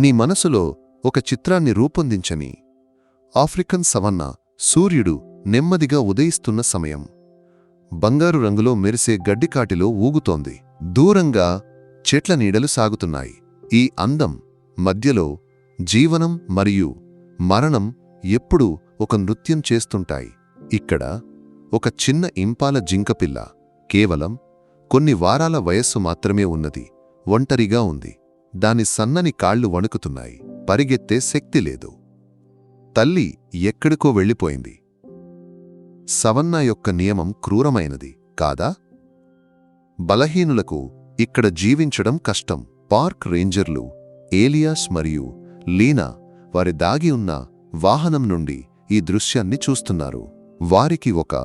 నీ మనసులో ఒక చిత్రాన్ని రూపొందించని. ఆఫ్రికన్ సవన్నా, సూర్యుడు నెమ్మదిగా ఉదయిస్తున్న సమయం. బంగారు రంగులో మెరిసే గడ్డికాటిలో ఊగుతోంది. దూరంగా చెట్ల నీడలు సాగుతున్నాయి. ఈ అందం మధ్యలో జీవనం మరియు మరణం ఎప్పుడూ ఒక నృత్యం చేస్తుంటాయి. ఇక్కడ ఒక చిన్న ఇంపాల జింకపిల్ల, కేవలం కొన్ని వారాల వయస్సు మాత్రమే ఉన్నది, ఒంటరిగా ఉంది. దాని సన్నని కాళ్లు వణుకుతున్నాయి. పరిగెత్తే శక్తి లేదు. తల్లి ఎక్కడికో వెళ్ళిపోయింది. సవన్నా యొక్క నియమం క్రూరమైనది కాదా? బలహీనులకు ఇక్కడ జీవించడం కష్టం. పార్క్ రేంజర్లు ఏలియాస్ మరియు లీనా వారి దాగి ఉన్న వాహనం నుండి ఈ దృశ్యాన్ని చూస్తున్నారు. వారికి ఒక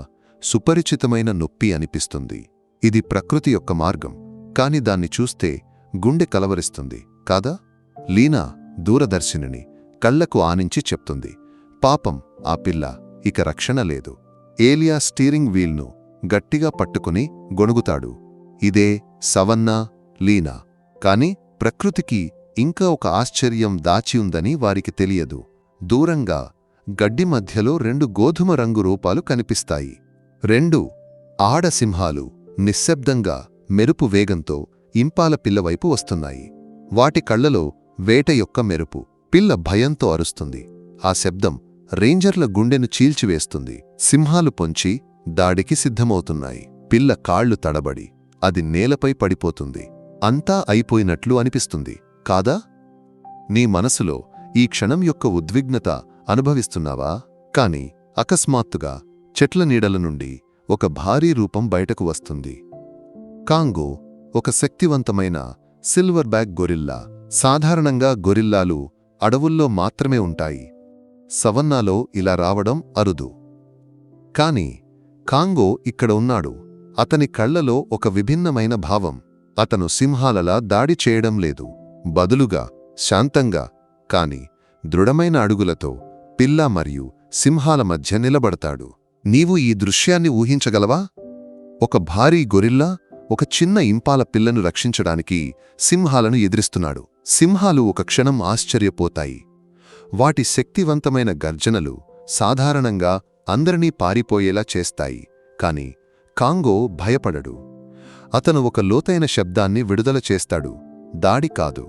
సుపరిచితమైన నొప్పి అనిపిస్తుంది. ఇది ప్రకృతి యొక్క మార్గం, కాని దాన్ని చూస్తే గుండె కలవరిస్తుంది కాదా? లీనా దూరదర్శినిని కళ్లకు ఆనించి చెప్తుంది, పాపం ఆ పిల్ల, ఇక రక్షణ లేదు. ఏలియా స్టీరింగ్ వీల్ను గట్టిగా పట్టుకుని గొణుగుతాడు. ఇదే సవన్నా, లీనా. కాని ప్రకృతికి ఇంకా ఒక ఆశ్చర్యం దాచి ఉందని వారికి తెలియదు. దూరంగా గడ్డి మధ్యలో 2 గోధుమ రంగు రూపాలు కనిపిస్తాయి. 2 ఆడసింహాలు నిశ్శబ్దంగా మెరుపు వేగంతో ఇంపాల పిల్లవైపు వస్తున్నాయి. వాటి కళ్లలో వేట యొక్క మెరుపు. పిల్ల భయంతో అరుస్తుంది. ఆ శబ్దం రేంజర్ల గుండెను చీల్చివేస్తుంది. సింహాలు పొంచి దాడికి సిద్ధమవుతున్నాయి. పిల్ల కాళ్లు తడబడి అది నేలపై పడిపోతుంది. అంతా అయిపోయినట్లు అనిపిస్తుంది కాదా? నీ మనసులో ఈ క్షణం యొక్క ఉద్విగ్నత అనుభవిస్తున్నావా? కాని అకస్మాత్తుగా చెట్ల నీడల నుండి ఒక భారీ రూపం బయటకు వస్తుంది. కాంగో ఒక శక్తివంతమైన సిల్వర్ బ్యాక్ గొరిల్లా. సాధారణంగా గొరిల్లాలు అడవుల్లో మాత్రమే ఉంటాయి. సవన్నాలో ఇలా రావడం అరుదు. కాని కాంగో ఇక్కడ ఉన్నాడు. అతని కళ్లలో ఒక విభిన్నమైన భావం. అతను సింహాలలా దాడి చేయడం లేదు. బదులుగా శాంతంగా కాని దృఢమైన అడుగులతో పిల్ల మరియు సింహాల మధ్య నిలబడతాడు. నీవు ఈ దృశ్యాన్ని ఊహించగలవా? ఒక భారీ గొరిల్లా ఒక చిన్న ఇంపాల పిల్లను రక్షించడానికి సింహాలను ఎదిరిస్తున్నాడు. సింహాలు ఒక క్షణం ఆశ్చర్యపోతాయి. వాటి శక్తివంతమైన గర్జనలు సాధారణంగా అందరినీ పారిపోయేలా చేస్తాయి. కాని కాంగో భయపడడు. అతను ఒక లోతైన శబ్దాన్ని విడుదల చేస్తాడు. దాడి కాదు,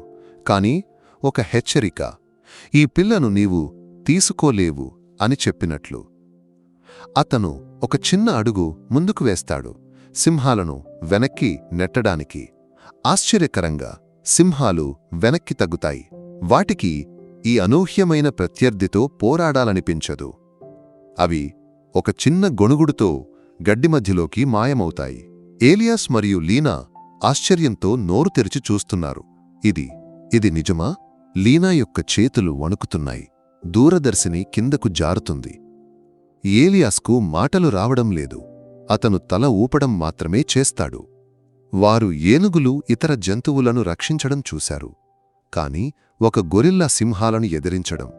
కాని ఒక హెచ్చరిక. ఈ పిల్లను నీవు తీసుకోలేవు అని చెప్పినట్లు. అతను ఒక చిన్న అడుగు ముందుకు వేస్తాడు, సింహాలను వెనక్కి నెట్టడానికి. ఆశ్చర్యకరంగా సింహాలు వెనక్కి తగ్గుతాయి. వాటికి ఈ అనూహ్యమైన ప్రత్యర్థితో పోరాడాలనిపించదు. అవి ఒక చిన్న గొణుగుడుతో గడ్డి మధ్యలోకి మాయమవుతాయి. ఏలియాస్ మరియు లీనా ఆశ్చర్యంతో నోరు తెరిచి చూస్తున్నారు. ఇది నిజమా? లీనా యొక్క చేతులు వణుకుతున్నాయి. దూరదర్శిని కిందకు జారుతుంది. ఏలియాస్కు మాటలు రావడం లేదు. అతను తల ఊపడం మాత్రమే చేస్తాడు. వారు ఏనుగులు ఇతర జంతువులను రక్షించడం చూశారు, కాని ఒక గొరిల్లా సింహాలను ఎదిరించడం,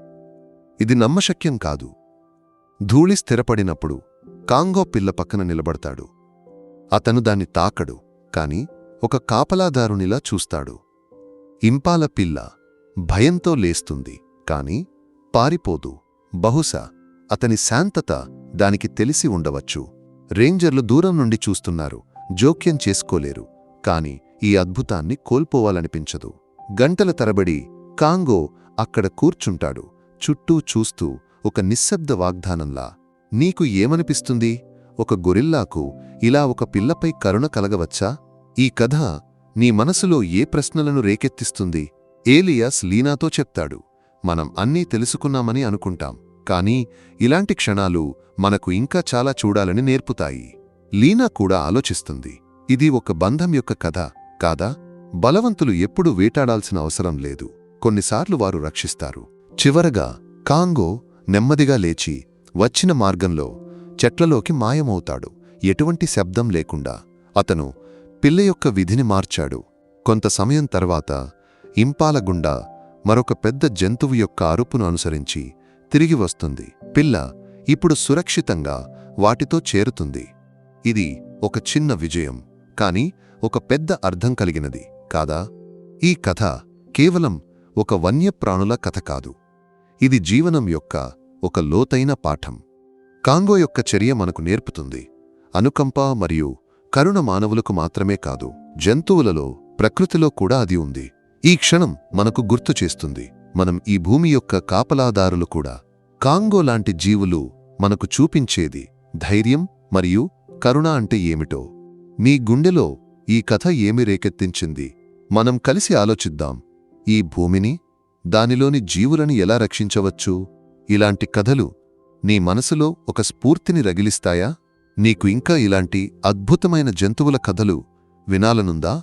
ఇది నమ్మశక్యం కాదు. ధూళి స్థిరపడినప్పుడు కాంగో పిల్ల పక్కన నిలబడతాడు. అతను దాన్ని తాకడు, కాని ఒక కాపలాదారునిలా చూస్తాడు. ఇంపాల పిల్ల భయంతో లేస్తుంది, కాని పారిపోదు. బహుశా అతని శాంతత దానికి తెలిసి ఉండవచ్చు. రేంజర్లు దూరం నుండి చూస్తున్నారు, జోక్యం చేసుకోలేరు. కాని ఈ అద్భుతాన్ని కోల్పోవాలనిపించదు. గంటల తరబడి కాంగో అక్కడ కూర్చుంటాడు, చుట్టూ చూస్తూ ఒక నిశ్శబ్ద వాగ్దానంలా. నీకు ఏమనిపిస్తుంది? ఒక గొరిల్లాకు ఇలా ఒక పిల్లపై కరుణ కలగవచ్చా? ఈ కథ నీ మనసులో ఏ ప్రశ్నలను రేకెత్తిస్తుంది? ఏలియాస్ లీనాతో చెప్తాడు, మనం అన్నీ తెలుసుకున్నామని అనుకుంటాం, కానీ ఇలాంటి క్షణాలు మనకు ఇంకా చాలా చూడాలని నేర్పుతాయి. లీనా కూడా ఆలోచిస్తుంది, ఇది ఒక బంధం యొక్క కథ కాదా? బలవంతులు ఎప్పుడూ వేటాడాల్సిన అవసరం లేదు. కొన్నిసార్లు వారు రక్షిస్తారు. చివరగా కాంగో నెమ్మదిగా లేచి వచ్చిన మార్గంలో చెట్లలోకి మాయమవుతాడు, ఎటువంటి శబ్దం లేకుండా. అతను పిల్ల యొక్క విధిని మార్చాడు. కొంత సమయం తర్వాత ఇంపాల గుండా మరొక పెద్ద జంతువు యొక్క అరుపును అనుసరించి తిరిగి వస్తుంది. పిల్ల ఇప్పుడు సురక్షితంగా వాటితో చేరుతుంది. ఇది ఒక చిన్న విజయం, కాని ఒక పెద్ద అర్థం కలిగినది కాదా? ఈ కథ కేవలం ఒక వన్యప్రాణుల కథ కాదు. ఇది జీవనం యొక్క ఒక లోతైన పాఠం. కాంగో యొక్క చర్య మనకు నేర్పుతుంది అనుకంప మరియు కరుణ మానవులకు మాత్రమే కాదు, జంతువులలో, ప్రకృతిలో కూడా అది ఉంది. ఈ క్షణం మనకు గుర్తు చేస్తుంది, మనం ఈ భూమి యొక్క కాపలాదారులు కూడా. కాంగో లాంటి జీవులు మనకు చూపించేది ధైర్యం మరియు కరుణ అంటే ఏమిటో. మీ గుండెలో ఈ కథ ఏమి రేకెత్తించింది? మనం కలిసి ఆలోచిద్దాం. ఈ భూమిని, దానిలోని జీవులను ఎలా రక్షించవచ్చు? ఇలాంటి కథలు నీ మనసులో ఒక స్ఫూర్తిని రగిలిస్తాయా? నీకు ఇంకా ఇలాంటి అద్భుతమైన జంతువుల కథలు వినాలనుందా?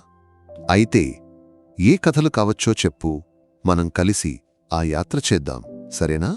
అయితే ఏ కథలు కావచ్చో చెప్పు, మనం కలిసి ఆ యాత్ర చేద్దాం, సరేనా?